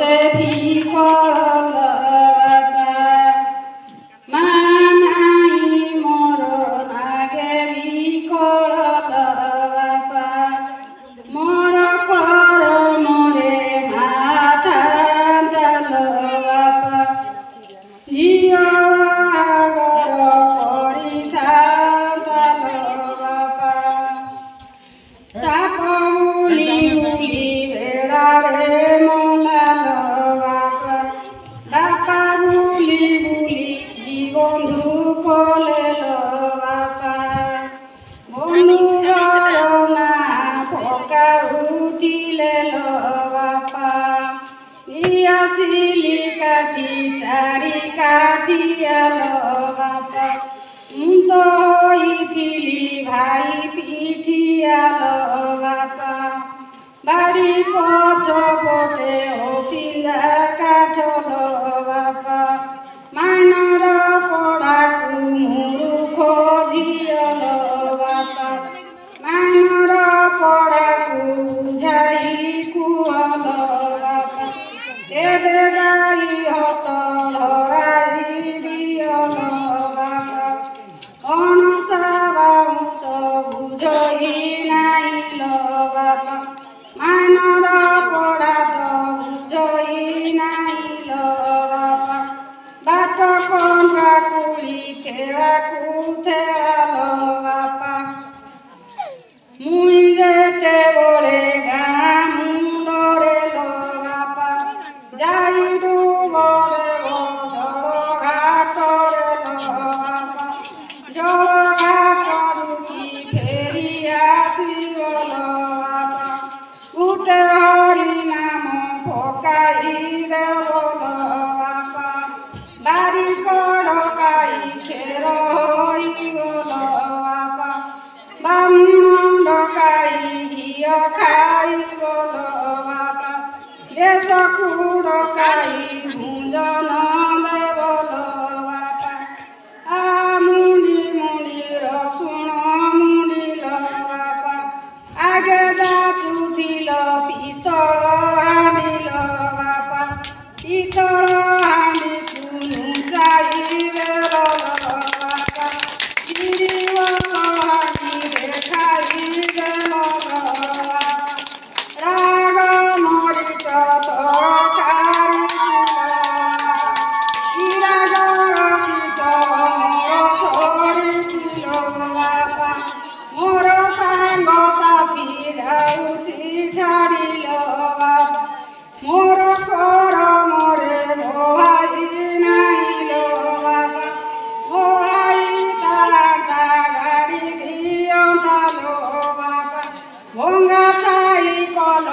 से फिकल बापा मानाई मोर नागे विकल बापा मोर कर मोरे माथा जाल बापा झियो आगर परिथा जाल बापा साप उली उली भेड़ा रे मोलाल बापा बापा बुली बुली की बंधु कलेल बापा बंधुर ना पका उठिलेल बापा इयासिली काठी चारि काठियाल बापा मुंड होइथिली भाई पिठियाल बापा बाड़ी पछ पटे पिला काठल बापा मानर पड़ाकू मुरुख झियल बापा मानर पड़ाकू बुझाई कुअल बापा एबे जाई हत धराई दियल बापा अणसा बाउंस बुझई नाइल बापा मानर पड़ा तो बुझई नाइल बापा बाट कंड्रा कुली खेवाकू थेराल बापा मुई जेते बोले गाँ मुंडरे लो बापा जाई डुबरे जल घाटरे लो बापा जल घाटरू की फेरी आसिगल बापा उठे हरि नाम पकाई देवल बापा बारी कड़काई खेर होइगल बापा बामुण डकाई घिय खाइगल बापा देश कुड़काई भुंजन देवल बापा आ मुंडी मुंडी रसुण मुंडिल बापा आगे जाचुथिल पितल हांडिल बापा पितल हांडी चुनुचाई देल बापा चिरिवल हांडी देखाई देल बापा राग मरिच तरकारी राग रखिच मोर सरिकिल बापा मोर सांग साथी जाउछि छाडिल बापा मोर कर मोरे मोहाई नाइल बापा मोहाई ताता गाड़ी दियंताल बापा भंगा साई कल